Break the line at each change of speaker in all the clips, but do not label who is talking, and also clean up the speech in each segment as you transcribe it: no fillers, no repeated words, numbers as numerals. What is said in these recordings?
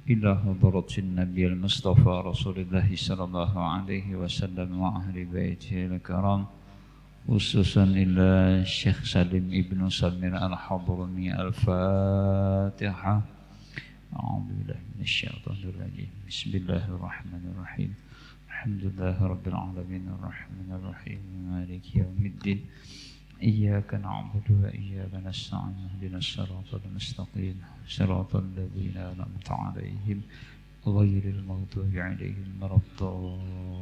إلى حضرة النبي المصطفى رسول الله صلى الله عليه وسلم وأهل بيته الكرام، خصوصا إلى الشيخ سالم ابن سمير الحضرمي. الفاتحة. أعوذ بالله من الشيطان الرجيم. بسم الله الرحمن الرحيم. الحمد لله رب العالمين الرحمن الرحيم مالك يوم الدين. إياك نعبد وإياك نستعين اهدنا الصراط المستقيم صراط الذين أنعمت عليهم غير المغضوب عليهم ولا الضالين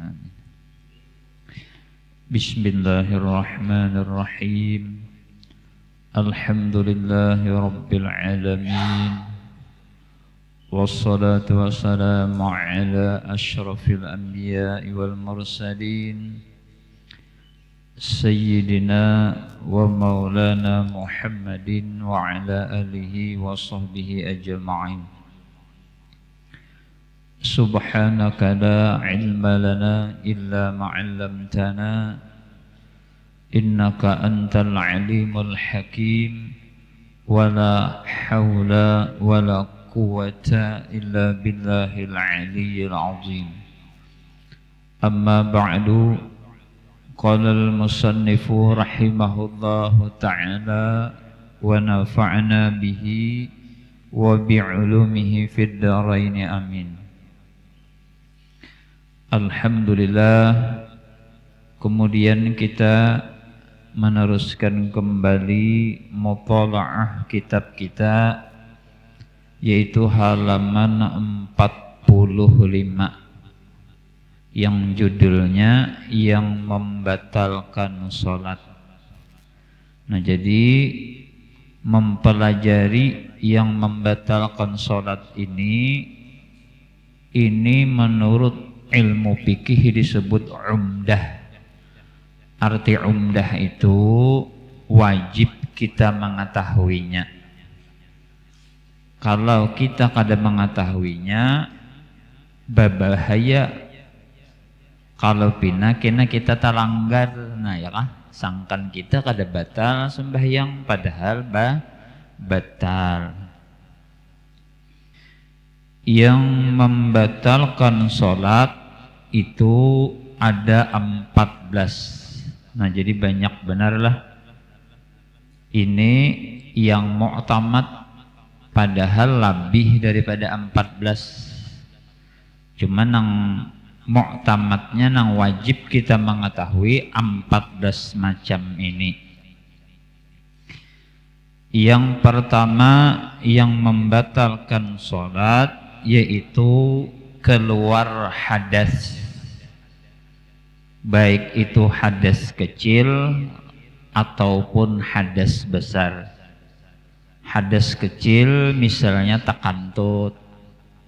آمين. بسم الله الرحمن الرحيم. الحمد لله رب العالمين والصلاة والسلام على أشرف الأنبياء والمرسلين سيدنا ومولانا محمد وعلى آله وصحبه أجمعين. سبحانك لا علم لنا إلا ما علمتنا إنك أنت العليم الحكيم ولا حول ولا قوة إلا بالله العلي العظيم. أما بعد، قال المصنف رحمه الله تعالى ونفعنا به وبعلومه في الدارين آمين. Alhamdulillah. Kemudian kita meneruskan kembali mutalaah kitab kita, yaitu halaman 45 yang judulnya yang membatalkan sholat. Nah, jadi mempelajari yang membatalkan sholat ini menurut ilmu fikih disebut umdah. Arti umdah itu wajib kita mengetahuinya. Kalau kita kada mengetahuinya berbahaya. Kalau pina kena kita talanggar, nah ya kah? Sangkan kita kada batal sembahyang padahal batal. Yang membatalkan sholat itu ada 14. Nah, jadi banyak benarlah. Ini yang mu'tamad padahal lebih daripada 14. Cuman yang mu'tamadnya nang wajib kita mengetahui 14 macam ini. Yang pertama yang membatalkan sholat yaitu keluar hadas, baik itu hadas kecil ataupun hadas besar. Hadas kecil misalnya takantut,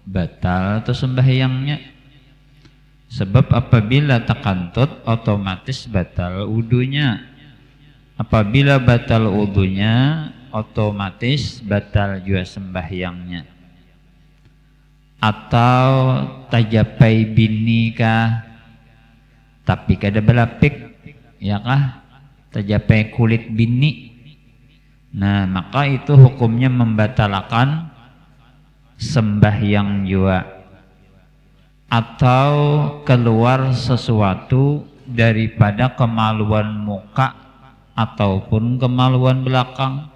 batal atau sembahyangnya. Sebab apabila takantut otomatis batal wudunya. Apabila batal wudunya otomatis batal juga sembahyangnya. Atau tajapai bini kah, tapi kada belapik, ya kah? Tajapai kulit bini. Nah, maka itu hukumnya membatalkan sembahyang juga. Atau keluar sesuatu daripada kemaluan muka ataupun kemaluan belakang.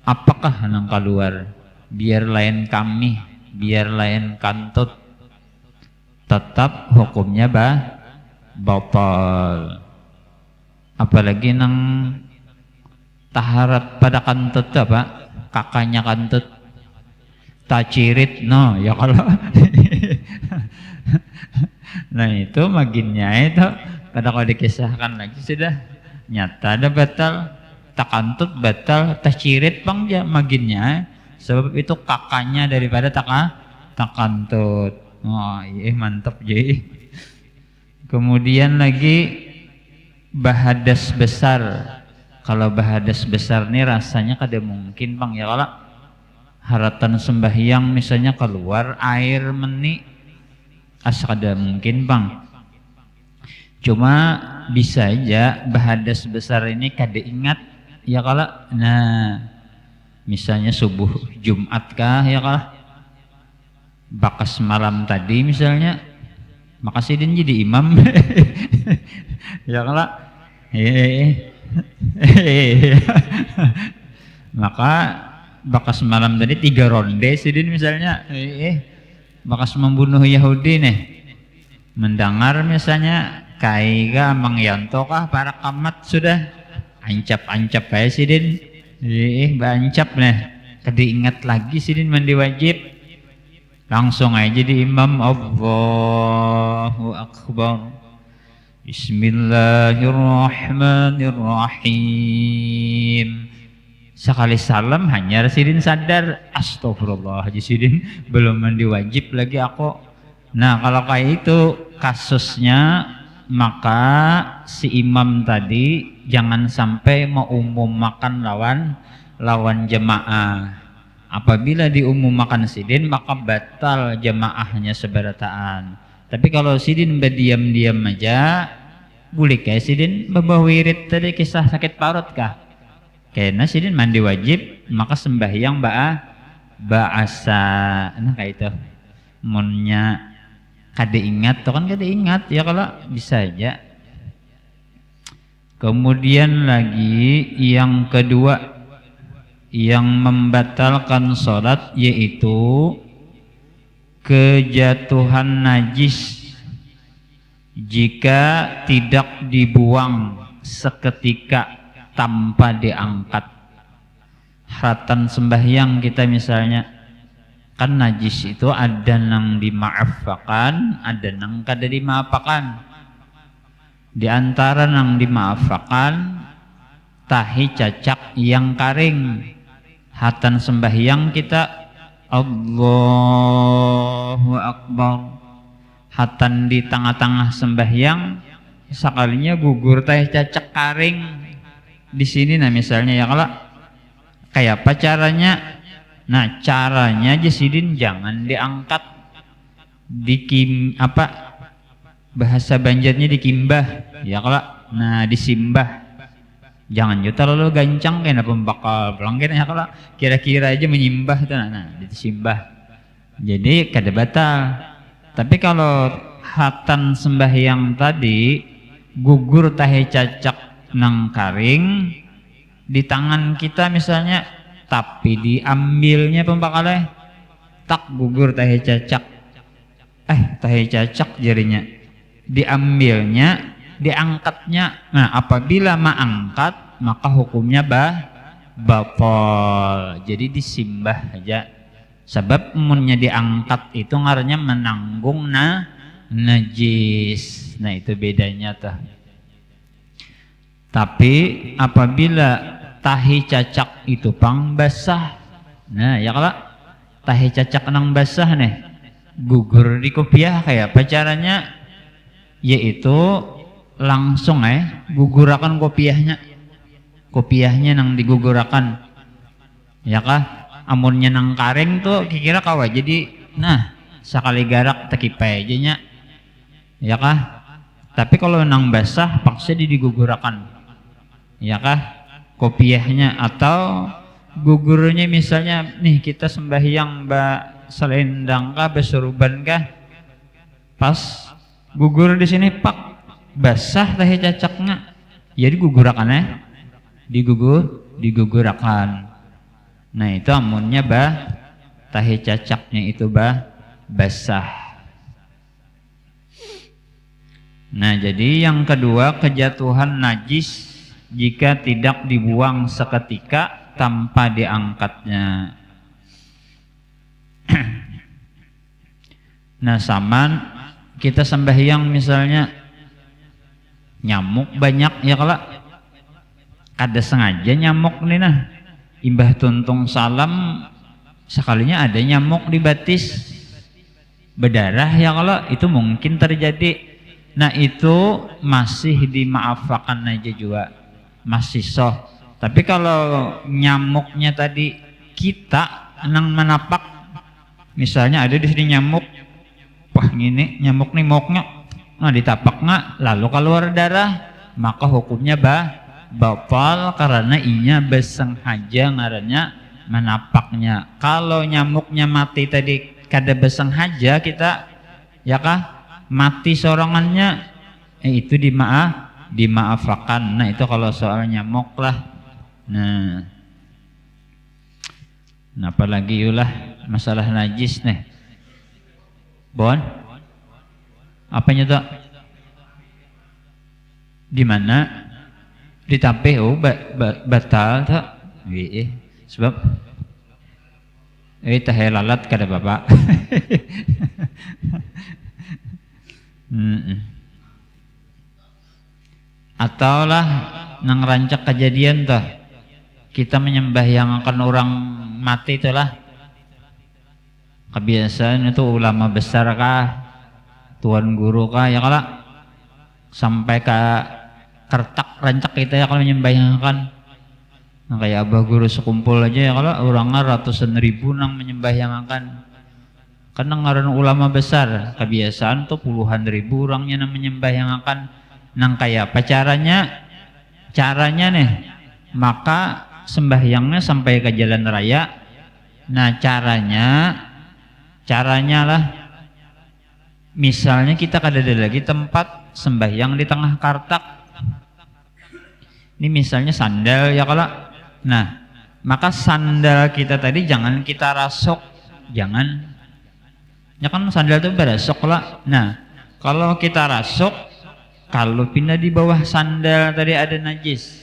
Apakah yang keluar? Biar lain kami, biar lain kantut, tetap hukumnya batal. Apalagi nang taharat pada kantut apa? Kakaknya kantut, tacirit, no ya kalau nah itu maginnya itu kalau dikisahkan lagi sudah nyata ada batal, takantut batal, tacirit bang ya maginnya, sebab itu kakaknya daripada takantut. Oh iya mantap jadi. Kemudian lagi bahadas besar. Kalau bahadas besar nih rasanya kada mungkin bang ya, kalau haratan sembahyang misalnya keluar air meni asa kada mungkin bang. Cuma bisa aja bahadas besar ini kada ingat ya kalau. Nah Misalnya subuh Jumat kah ya kah? Bakas malam tadi misalnya, maka sidin jadi imam. Ya kah? Maka bakas malam tadi 3 ronde sidin misalnya. Bakas membunuh Yahudi nih. Mendengar misalnya Kaiga Mang Yanto kah para kamat sudah ancap-ancap kayak sidin. Bancap nih. Kediingat lagi sidin mandi wajib. Langsung aja di imam, Allahu Akbar. Bismillahirrahmanirrahim. Sekali salam hanya sidin sadar, astagfirullah haji sidin belum mandi wajib lagi aku. Nah kalau kayak itu kasusnya, maka si imam tadi jangan sampai mengumumkan lawan jemaah. Apabila diumumkan sidin maka batal jemaahnya seberataan. Tapi kalau sidin berdiam-diam aja, boleh kayak sidin bawa wirid tadi kisah sakit parut kah? Karena sidin mandi wajib maka sembahyang ba'asa. Nah kayak itu. Munnya kada ingat, tuh kan kada ingat ya kalau bisa aja. Kemudian lagi yang kedua yang membatalkan sholat yaitu kejatuhan najis jika tidak dibuang seketika tanpa diangkat. Haratan sembahyang kita misalnya, kan najis itu ada nang dimaafkan, ada nang kada dimaafkan. Di antara nang dimaafkan tahi cacak yang karing. Hatan sembahyang kita Allahu Akbar, hatan di tengah-tengah sembahyang sekalinya gugur tahi cacak karing di sini. Nah misalnya ya kalau kayak apa caranya? Nah caranya jasidin jangan diangkat, bahasa Banjarnya dikimbah ya kalau, nah disimbah. Jangan juga terlalu gancang kena pembakal pelanggan ya kalau kira-kira aja menyimbah itu, nah disimbah. Jadi kada batal. Tapi kalau hatan sembahyang tadi gugur tahe cacak nang karing di tangan kita misalnya, tapi diambilnya pembakalnya tak gugur tahe cacak, tahe cacak jarinya diambilnya, diangkatnya. Nah apabila mengangkat maka hukumnya batal. Jadi disimbah aja. Sebab munnya diangkat itu ngarannya menanggung najis. Nah itu bedanya tuh. Tapi apabila tahi cacak itu pang basah, nah ya kalau tahi cacak nang basah nih gugur di kopiah kayak apa caranya? Yaitu langsung gugurakan kopiahnya nang digugurakan ya kah. Amunnya nang karing tuh kira kawa jadi nah sekali garak tekipai aja nya ya kah. Tapi kalau nang basah paksa digugurakan ya kah kopiahnya. Atau gugurnya misalnya nih kita sembahyang selendang kah besuruban kah, pas gugur di sini pak basah tahi cacaknya, jadi gugurakan digugurakan. Nah itu amunnya tahi cacaknya itu basah. Nah jadi yang kedua kejatuhan najis jika tidak dibuang seketika tanpa diangkatnya. Nah saman kita sembahyang misalnya nyamuk banyak ya kalau kada sengaja nyamuk nih nah imbah tuntung salam sekalinya ada nyamuk di batis berdarah ya kalau itu mungkin terjadi. Nah itu masih dimaafkan aja juga, masih soh. Tapi kalau nyamuknya tadi kita nang menapak, misalnya ada di sini nyamuk, wah ini nyamuk nih moknya, nah ditapak nggak lalu keluar darah, maka hukumnya batal karena inya bersengaja ngarannya menapaknya. Kalau nyamuknya mati tadi kada besengaja kita ya kah mati sorangannya, itu dimaafkan. Nah itu kalau soal nyamuk lah. Nah apalagi ulah masalah najis nih Bon, apanya tuh di mana ditampeh batal tuh sebab teh lalat kada bapak. Atau lah nang rancak kejadian tuh kita menyembah yang akan orang mati itulah kebiasaan itu ulama besar kah, tuan guru kah ya kala sampai ke kertak rancak kita ya kalau menyembahyangan. Nah, kayak abah guru sekumpul aja ya kalau orangnya ratusan ribu nang menyembahyangan. Karena ngaran ulama besar kebiasaan tuh puluhan ribu orangnya nang menyembahyangan. Nang kayak apa caranya nih maka sembahyangnya sampai ke jalan raya. Nah caranya lah misalnya kita kada ada lagi tempat sembahyang di tengah kartak. Ini misalnya sandal ya kalau. Nah maka sandal kita tadi jangan kita rasok, jangan ya kan sandal itu berasok lah. Nah kalau kita rasok, kalau pindah di bawah sandal tadi ada najis.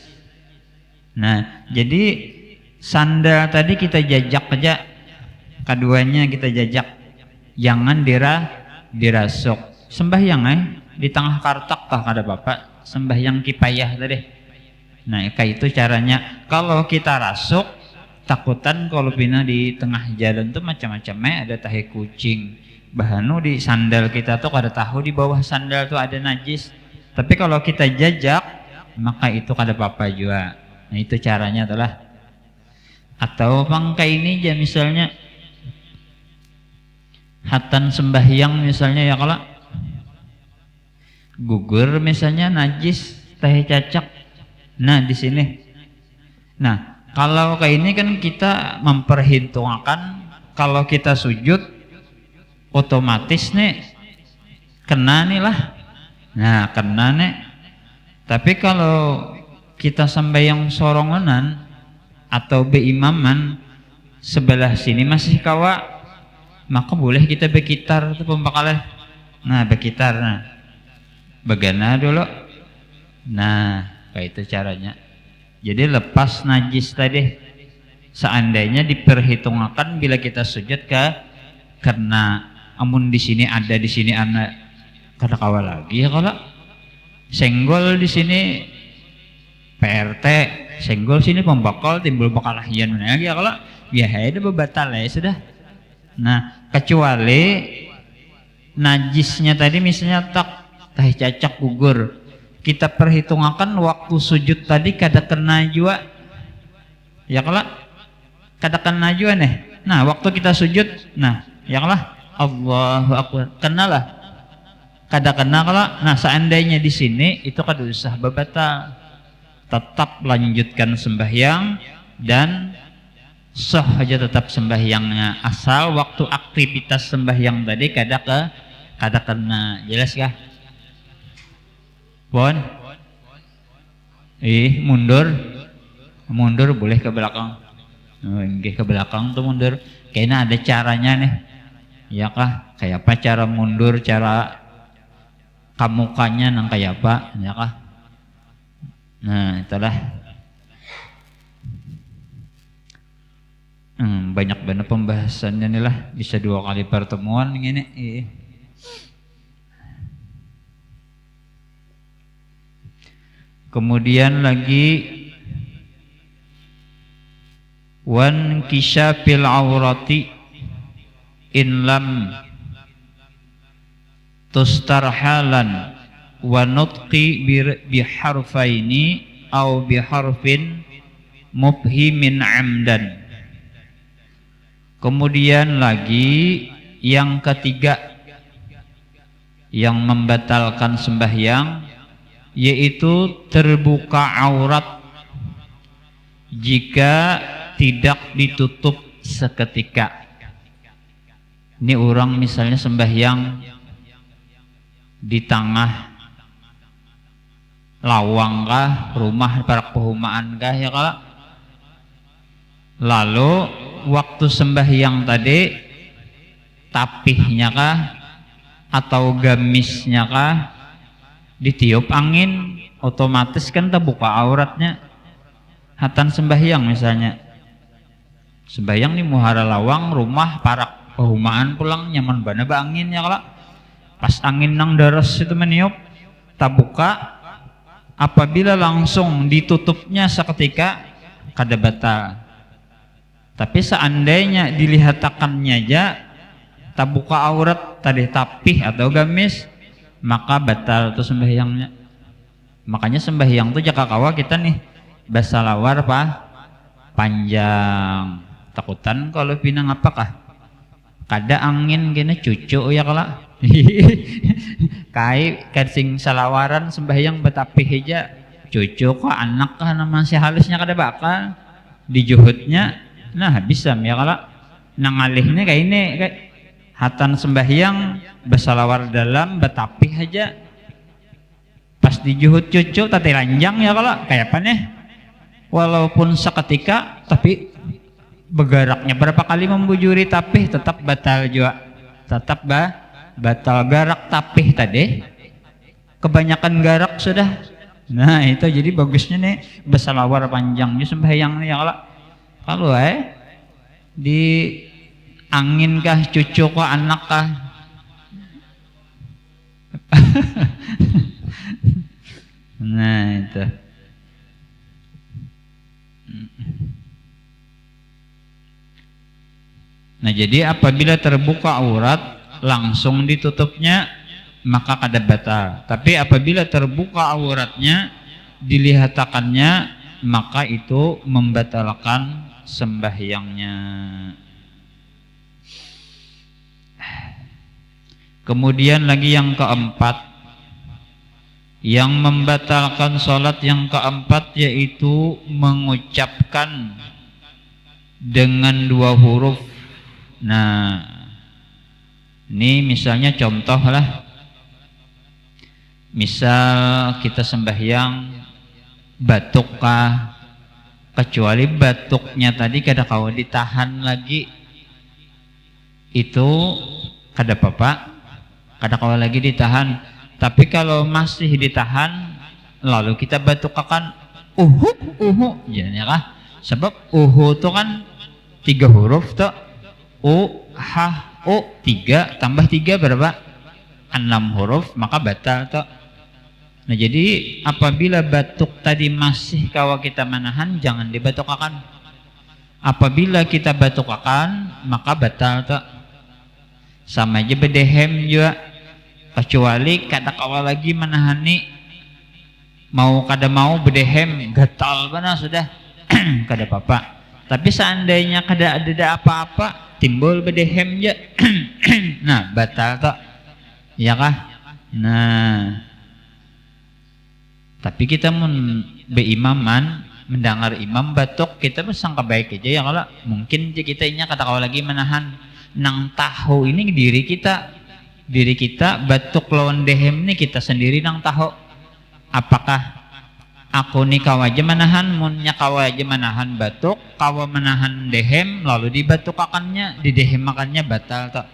Nah jadi sandal tadi kita jajak aja, keduanya kita jajak, jangan dirasok. Sembahyang di tengah kartak kah kada bapak, sembahyang kipayah tadi. Nah kayak itu caranya. Kalau kita rasok takutan kalau pindah di tengah jalan tuh macam-macamnya, ada tahi kucing bahanu di sandal kita tuh kada tahu di bawah sandal tuh ada najis. Tapi kalau kita jajak maka itu kada apa-apa juga. Nah itu caranya adalah. Atau pangkai ini aja misalnya hatan sembahyang misalnya ya kalau gugur misalnya najis teh cacak. Nah di sini. Nah kalau kayak ini kan kita memperhitungkan kalau kita sujud otomatis nih kena nih lah. Nah kena nih. Tapi kalau kita sembahyang soronganan atau beimaman sebelah sini masih kawa, maka boleh kita bekitar itu pembakalan. Nah bekitar, nah bagana dulu. Nah kayak itu caranya. Jadi lepas najis tadi, seandainya diperhitungkan bila kita sujud karena amun di sini ada di sini anak kada kawa lagi ya kalau senggol di sini PRT, senggol sini pembakal timbul bakalahian mana lagi ya kalau ya ada bebatal ya sudah. Nah kecuali najisnya tadi misalnya teh cacak gugur, kita perhitungkan waktu sujud tadi kada kena juga ya kalau kada kena juga nih. Nah waktu kita sujud, nah ya kalau Allahu Akbar kena lah, kada kena kalau. Nah seandainya di sini itu kada usah bebatal, tetap lanjutkan sembahyang dan sah aja tetap sembahyangnya, asal waktu aktivitas sembahyang tadi kada kena. Jelas kah? Bon? Mundur boleh ke belakang. Ke belakang tuh mundur. Kayaknya ada caranya nih. Ya kah? Kayak apa cara mundur, cara kamukanya nang kayak apa? Ya kah? Nah itulah. Banyak banget pembahasannya nih lah. Bisa 2 kali pertemuan ini. Kemudian lagi wan kisyafil aurati in lam tustarhalan wa nutqi biharfaini au biharfin mubhimin amdan. Kemudian lagi yang ketiga yang membatalkan sembahyang yaitu terbuka aurat jika tidak ditutup seketika. Ini orang misalnya sembahyang di tengah lawang kah, rumah para perumahan kah ya kala. Lalu waktu sembahyang tadi tapihnya kah atau gamisnya kah ditiup angin, otomatis kan terbuka auratnya. Hatan sembahyang misalnya, sembahyang di muhara lawang rumah para perumahan pulang nyaman bana ba angin ya kala. Pas angin nang daras itu meniup tabuka, apabila langsung ditutupnya seketika kada batal. Tapi seandainya dilihatakannya aja tabuka aurat tadi tapih atau gamis, maka batal tuh sembahyangnya. Makanya sembahyang tuh jaka kawa kita nih basalawar panjang, takutan kalau pinang apakah kada angin gini cucu ya kala. Kai kasing salawaran sembahyang betapih aja cucu kok anak kah nama si halusnya kada bakal dijuhutnya. Nah bisa ya kala nangalihnya kayak ini kayak hatan sembahyang basalawar dalam betapih aja pas dijuhut cucu tati ranjang ya kala kayak apa nih, walaupun seketika tapi bergeraknya berapa kali membujuri tapih tetap batal juga, tetap batal garak tapih tadi kebanyakan garak sudah. Nah itu jadi bagusnya nih basalawar panjangnya sembahyang nih ya kalau di angin kah cucu kah anak kah nah itu. Nah jadi apabila terbuka aurat langsung ditutupnya maka kada batal. Tapi apabila terbuka auratnya dilihatakannya maka itu membatalkan sembahyangnya. Kemudian lagi yang keempat, yang membatalkan sholat yang keempat yaitu mengucapkan dengan dua huruf. Nah ini misalnya contoh lah, misal kita sembahyang batuk kah, kecuali batuknya tadi kada kau ditahan lagi itu kada apa-apa, kada kau lagi ditahan. Tapi kalau masih ditahan lalu kita batuk akan ya kah, sebab itu kan 3 huruf tuh, o 3 tambah 3 berapa? 6 huruf, maka batal tuh. Nah jadi apabila batuk tadi masih kawa kita menahan jangan dibatukakan. Apabila kita batukakan maka batal tuh. Sama aja bedehem juga, kecuali kada kawa lagi menahani, mau kada mau bedehem gatal benar sudah kada apa-apa. Tapi seandainya kada ada apa-apa timbul bedehem ya nah batal tak ya kah. Nah tapi kita mun beimaman mendengar imam batuk kita sangka baik aja ya kalau mungkin kita ini kata kau lagi menahan nang tahu ini diri kita batuk lawan dehem ini kita sendiri nang tahu apakah aku nih kawa aja menahan, munnya kawa aja menahan batuk, kawa menahan dehem, lalu dibatukakannya, di dehem makannya batal tak?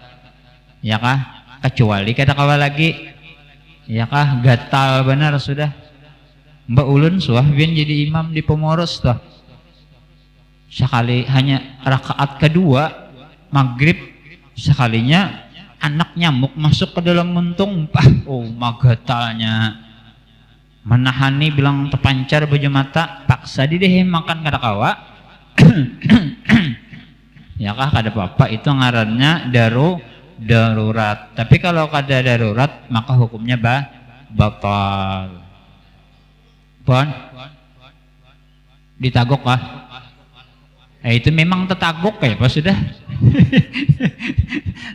Ya kah? Kecuali kata kawa lagi, ya kah? Gatal benar sudah. Mbak Ulun suah biar jadi imam di Pomoros tuh. Sekali hanya rakaat kedua maghrib sekalinya anak nyamuk masuk ke dalam muntung, magatalnya. Menahani bilang terpancar baju mata, paksa didehem makan kada kawa ya kah kada apa-apa, itu ngarannya darurat. Tapi kalau kada darurat maka hukumnya batal. Pon ditagok kah? Itu memang tetagok kayak apa sudah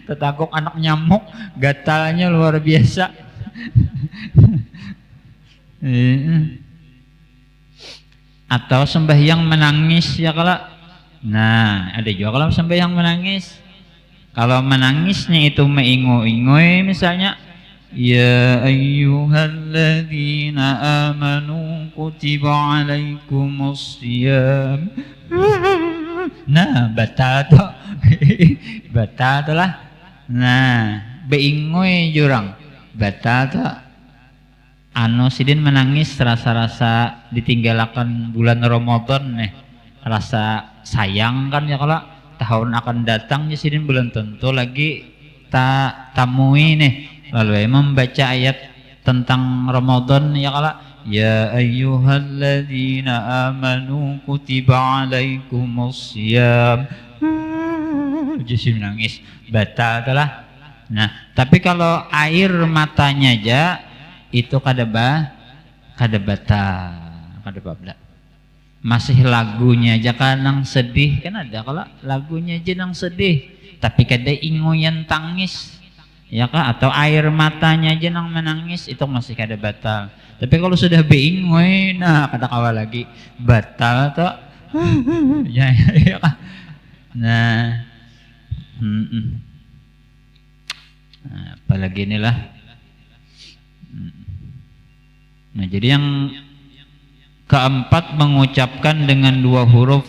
tetagok anak nyamuk gatalnya luar biasa. Atau sembahyang menangis ya kala Nah, ada juga kalau sembahyang menangis. Kalau menangisnya itu meingoy-ingoy misalnya, ya ayyuhalladzina amanu kutiba alaikumussyam. Nah, batal tuh. Batal tuh lah. Nah, beingoy jurang. Batal tuh. Anu sidin menangis rasa-rasa ditinggalakan bulan Ramadan nih. Rasa sayang kan ya kalau tahun akan datang ya sidin belum tentu lagi tamui nih. Lalu membaca ayat tentang Ramadan ya kalau ya ayyuhalladzina amanu kutiba alaikumussyam. Jadi menangis batal telah. Nah, tapi kalau air matanya aja itu kada batal, kada babla. Masih lagunya aja kan nang sedih kan ada kalau lagunya aja nang sedih tapi kada ingoyan tangis ya kah atau air matanya aja nang menangis itu masih kada batal. Tapi kalau sudah beingoy nah kada kawal lagi batal atau ya kah. Nah, nah apalagi inilah. Nah jadi yang keempat mengucapkan dengan dua huruf.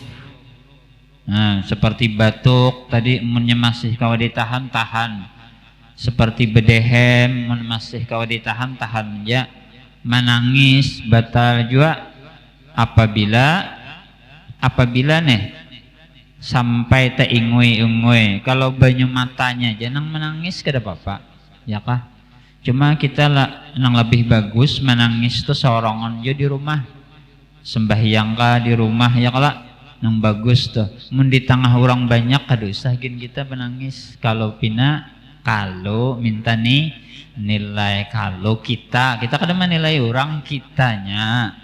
Nah, seperti batuk tadi masih kau ditahan tahan. Seperti bedehem masih kau ditahan tahan ya. Menangis batal juga apabila nih sampai teingui-ingui. Kalau banyu matanya jangan menangis kada apa-apa. Ya kah? Cuma kita yang lebih bagus menangis tuh seorangan aja di rumah. Sembahyang kah di rumah ya kalau yang bagus tuh mun di tengah orang banyak kada usah kita menangis kalau minta nih nilai kalau kita kada menilai orang kitanya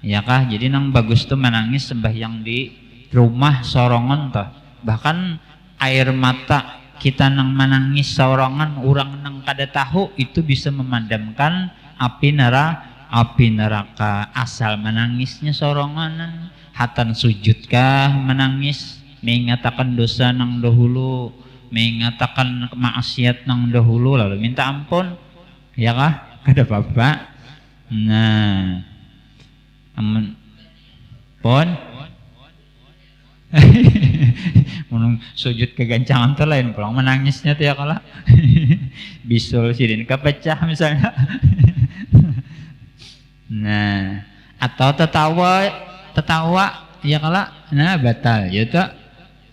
ya kah jadi yang bagus tuh menangis sembahyang di rumah sorongan tuh bahkan air mata kita nang menangis sorongan orang nang kada tahu itu bisa memadamkan api neraka asal menangisnya sorongan hatan sujudkah menangis mengatakan dosa nang dahulu mengatakan maksiat nang dahulu lalu minta ampun ya kah kada apa-apa. Nah amun pon sujud kegancangan tuh lain pulang menangisnya tuh ya kalah bisul sidin kepecah misalnya. Nah, atau tertawa ya kala nah batal ya tak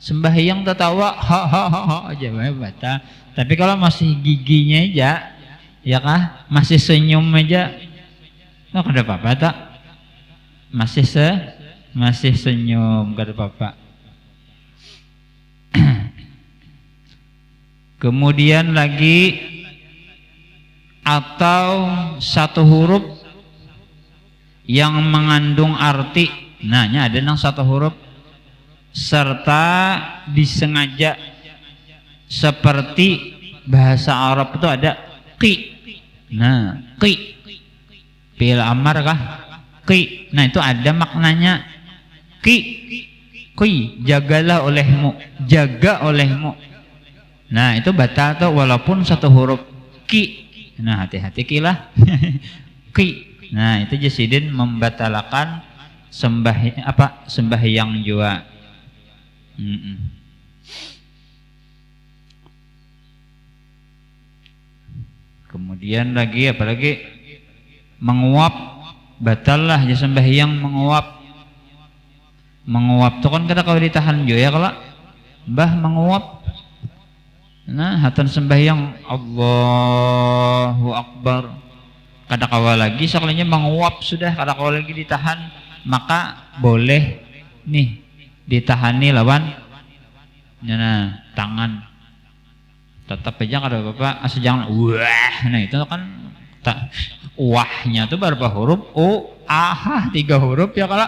sembahyang tertawa ha aja batal. Tapi kalau masih giginya aja ya kah masih senyum aja no kada apa-apa tak masih senyum kada apa-apa. Kemudian lagi atau satu huruf yang mengandung arti. Nah, ada yang satu huruf serta disengaja seperti bahasa Arab itu ada qi. Nah, qi. Fi'il amar kah? Qi. Nah, itu ada maknanya qi. Qi, jagalah olehmu, jaga olehmu. Nah, itu batal tuh walaupun satu huruf qi. Nah, hati-hati kilah. Qi. Nah itu jasidin membatalkan sembahyang jua. Kemudian lagi apalagi menguap batal lah ya sembahyang menguap tuh kan kata kalau ditahan jua ya kalau mbah menguap. Nah hatan sembahyang Allahu Akbar kada kawal lagi sekalinya menguap sudah kada kawal lagi ditahan maka boleh nih ditahani lawan nah tangan tetap aja kada apa-apa asal jangan wah. Nah itu kan wahnya tuh berapa huruf ah 3 huruf ya kalau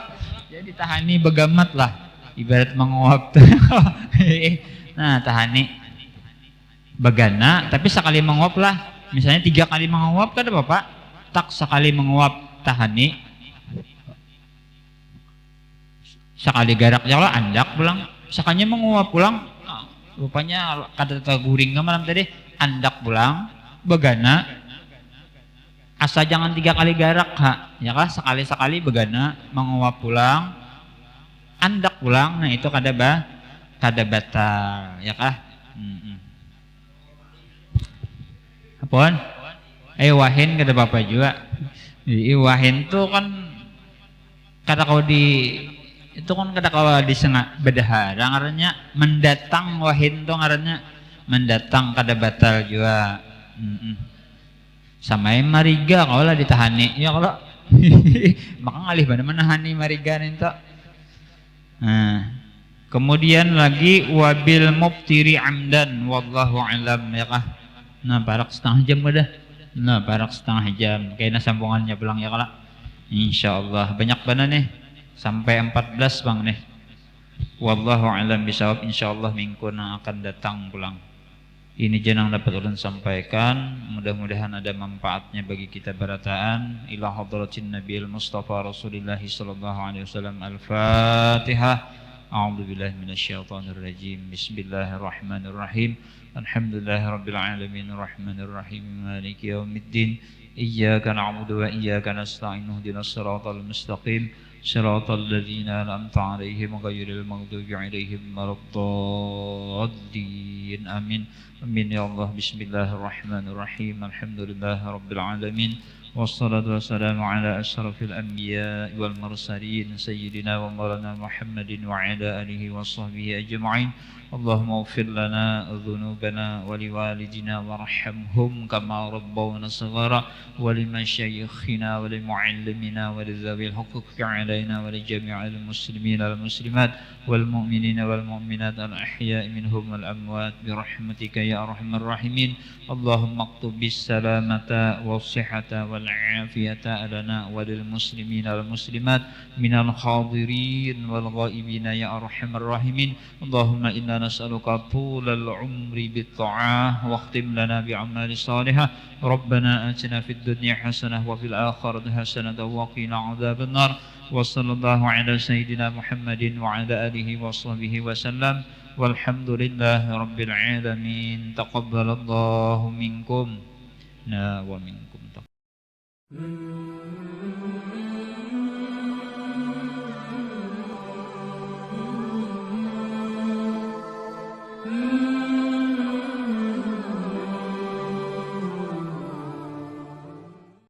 jadi ditahani begamat lah ibarat menguap tuh. Nah tahani begana tapi sekali menguap lah misalnya 3 kali menguap kada apa-apa tak sekali menguap tahani sekali garak jauh andak pulang Sakanya menguap pulang, rupanya kada guring malam tadi, andak pulang, begana, asa jangan 3 kali garak ha, ya kah sekali-sekali begana, menguap pulang, andak pulang, nah itu kada batal, ya kah? Apaan? Wahin kada apa-apa juga. Wahin tuh kan kada kau itu kan kada kau bedahara ngarannya mendatang, wahin tuh ngarannya mendatang kada batal juga. Sama yang mariga kau lah ditahani ya kalau maka ngalih mana menahani mariga nito. Nah, kemudian lagi wabil mubtiri amdan wallahu alam, ya kah? Nah, parak setengah jam dah. Nah, parak setengah jam. Kayaknya sambungannya pulang ya kala. Insyaallah banyak banget nih. Sampai 14 bang nih. Wallahu alam bisawab, insyaallah minggu yang akan datang pulang. Ini jenang dapat ulun sampaikan, mudah-mudahan ada manfaatnya bagi kita berataan. Ila hadratin Nabiil Mustafa Rasulillah sallallahu alaihi wasallam. Al-Fatihah. A'udzu billahi minasyaitonir rajim. Bismillahirrahmanirrahim. Alhamdulillahirabbil alamin arrahmanir rahim maliki yaumiddin. Iyyaka na'budu wa iyyaka nasta'in. Ihdinas siratal mustaqim. Shiratal ladzina an'amta 'alaihim ghairil maghdubi 'alaihim waladdallin. Amin. Amin ya Allah. Bismillahirrahmanirrahim. Alhamdulillahirabbil alamin. Wassalatu wassalamu ala asyrafil anbiya wal mursalin sayyidina wa maulana Muhammadin wa ala alihi wa sahbihi ajma'in. Allahumma ighfir lana dhunubana wa liwalidina warhamhum kama rabbawna saghara wa limasyayikhina wa limuallimina wa lidzawil huquqi alaina wa li jami'il muslimin wal muslimat wal mu'minina wal mu'minat al ahya'i minhum wal amwat bi rahmatika ya arhamar rahimin. Allahumma aktub bis salamata was sihhata wal afiyata lana wa lil muslimina wal muslimat minal hadirin wal ghaibina ya arhamar rahimin. Allahumma inna nas'aluka tulal umri bit ta'ah wa khtim lana bi amali salihah. Rabbana atina fid dunya hasanah wa fil akhirati hasanah wa qina adzaban nar. Wa sallallahu ala sayyidina Muhammadin wa ala alihi wa sahbihi wa sallam. Walhamdulillahi rabbil alamin. Taqabbalallahu minkum wa minkum.